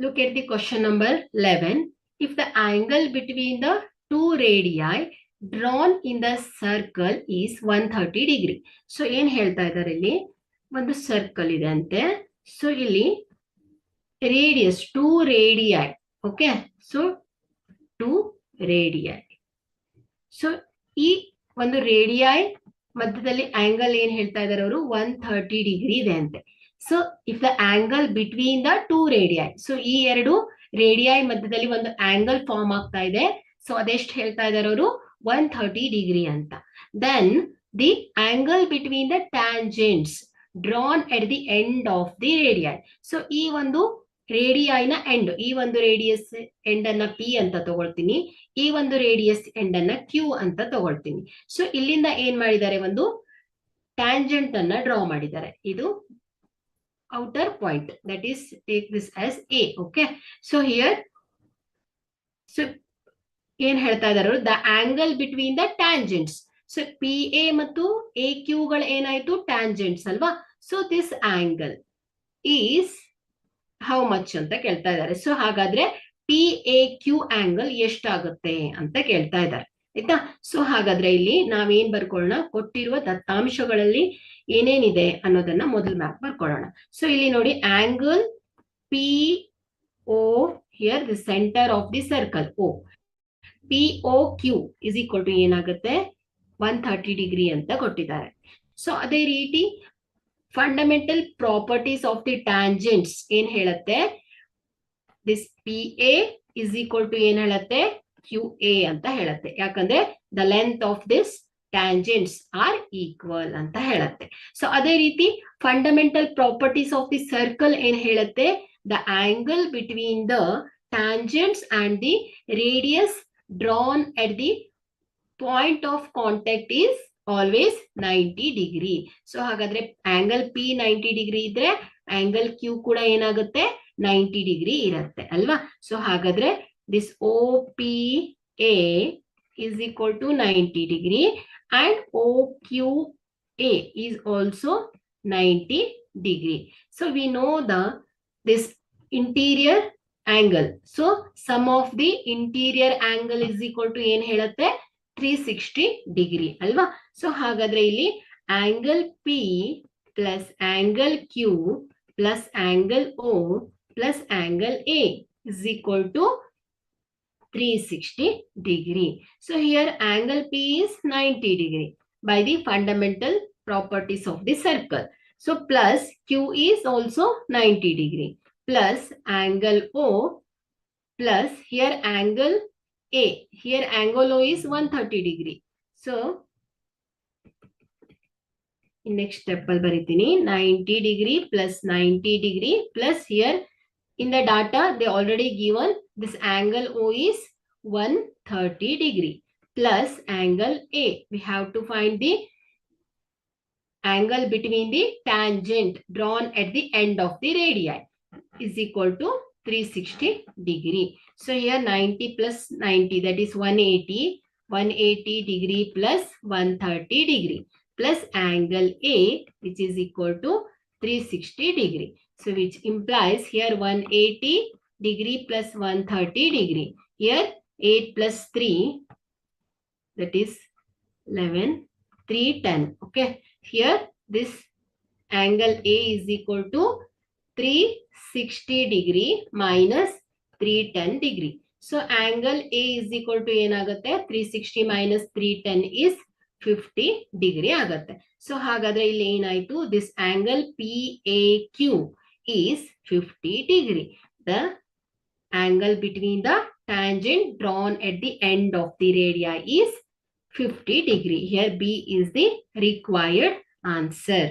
look at the question number 11. If the angle between the two radii drawn in the circle is 130 degree. So ಏನ್ ಹೇಳ್ತಾ ಇದ್ದಾರೆ ಇಲ್ಲಿ, ಒಂದು circle ಇದೆ ಅಂತೆ. ಸೊ ಇಲ್ಲಿ radius 2 radii. Okay, so 2 radii. So ಈ ಒಂದು ರೇಡಿಯೈ ಮಧ್ಯದಲ್ಲಿ ಆಂಗಲ್ ಏನ್ ಹೇಳ್ತಾ ಇದ್ದಾರೆ ಅವರು, 130 ಡಿಗ್ರಿ ಇದೆ ಅಂತೆ. So if the angle between the 2 radii, so ಈ ಎರಡು ರೇಡಿಯೈ ಮಧ್ಯದಲ್ಲಿ ಒಂದು ಆಂಗಲ್ ಫಾರ್ಮ್ ಆಗ್ತಾ ಇದೆ. ಸೊ ಅದೆಷ್ಟು ಹೇಳ್ತಾ ಇದ್ದಾರೆ ಅವರು, 130 ಡಿಗ್ರಿ ಅಂತ. Then the angle between the tangents drawn at the end of the radii. So ಈ ಒಂದು ರೇಡಿಯೈನ ಎಂಡ್, ಈ ಒಂದು ರೇಡಿಯಸ್ ಎಂಡ್ ಅನ್ನ ಪಿ ಅಂತ ತಗೊಳ್ತೀನಿ, ಈ ಒಂದು ರೇಡಿಯಸ್ ಎಂಡ್ ಅನ್ನ ಕ್ಯೂ ಅಂತ ತಗೊಳ್ತೀನಿ. ಸೊ ಇಲ್ಲಿಂದ ಏನ್ ಮಾಡಿದ್ದಾರೆ, ಒಂದು ಟ್ಯಾಂಜೆಂಟ್ ಅನ್ನ ಡ್ರಾ ಮಾಡಿದ್ದಾರೆ. ಇದು outer point, that is take this as A. Okay, so here, so ಏನ್ ಹೇಳ್ತಾ ಇದ್ದಾರೆ, the angle between the tangents. So PA ಮತ್ತು AQ ಗಳು ಏನಾಯ್ತು, ಟ್ಯಾಂಜೆಂಟ್ಸ್ ಅಲ್ವಾ. So this angle is how much ಅಂತ ಕೇಳ್ತಾ ಇದ್ದಾರೆ. ಸೊ ಹಾಗಾದ್ರೆ PAQ ಆಂಗಲ್ ಎಷ್ಟಾಗುತ್ತೆ ಅಂತ ಕೇಳ್ತಾ ಇದ್ದಾರೆ, ಆಯ್ತಾ. ಸೊ ಹಾಗಾದ್ರೆ ಇಲ್ಲಿ ನಾವೇನ್ ಬರ್ಕೊಳ್ಳೋಣ, ಕೊಟ್ಟಿರುವ ದತ್ತಾಂಶಗಳಲ್ಲಿ ಏನೇನಿದೆ ಅನ್ನೋದನ್ನ ಮೊದಲು ಮ್ಯಾಪ್ ಬರ್ಕೊಳ್ಳೋಣ. ಸೊ ಇಲ್ಲಿ ನೋಡಿ, angle PO here the centre of the circle O, POQ is equal to ಏನಾಗುತ್ತೆ, 130 ಡಿಗ್ರಿ ಅಂತ ಕೊಟ್ಟಿದ್ದಾರೆ. ಸೊ ಅದೇ ರೀತಿ fundamental properties of the tangents ಏನ್ ಹೇಳುತ್ತೆ, this PA is equal to ಏನ್ ಹೇಳುತ್ತೆ, QA ಅಂತ ಹೇಳುತ್ತೆ. ಯಾಕಂದ್ರೆ the length of this tangents are equal ಅಂತ ಹೇಳುತ್ತೆ. ಸೊ ಅದೇ ರೀತಿ fundamental properties of the circle ಏನ್ ಹೇಳುತ್ತೆ, the angle between the tangents and the radius drawn at the point of contact is always 90 degree. So ಹಾಗಾದ್ರೆ angle P 90 degree ಇದ್ರೆ angle Q ಕೂಡ ಏನಾಗುತ್ತೆ, 90 ಡಿಗ್ರಿ ಇರುತ್ತೆ ಅಲ್ವಾ. ಸೊ ಹಾಗಾದ್ರೆ this OPA is equal to 90 degree and OQA is also 90 degree. So we know this interior angle. So sum of the interior angle is equal to ಏನ್ ಹೇಳುತ್ತೆ, 360 degree ಅಲ್ವಾ. So ಹಾಗಾದ್ರೆ ಇಲ್ಲಿ angle P plus angle Q plus angle O plus angle A is equal to 360 degree. So here angle P is 90 degree by the fundamental properties of the circle. So plus Q is also 90 degree plus angle O plus here angle A. Here angle O is 130 degree. So in next step al baritini 90 degree plus 90 degree plus here in the data they already given this angle O is 130 degree plus angle A. We have to find the angle between the tangent drawn at the end of the radii is equal to 360 degree. So here 90 plus 90, that is 180 degree plus 130 degree plus angle A, which is equal to 360 degree. So which implies here 180 degree plus 130 degree. Here 8 plus 3, that is 11, 310. Okay. Here this angle A is equal to 360 degree minus 310 degree. So angle A is equal to ಏನಾಗುತ್ತೆ, 360 minus 310 is 50 degree ಆಗುತ್ತೆ. So ಹಾಗಾದ್ರೆ ಇಲ್ಲಿ ಏನಾಯ್ತು, this angle PAQ is 50 degree. The angle between the tangent drawn at the end of the radii is 50 degree. Here B is the required answer.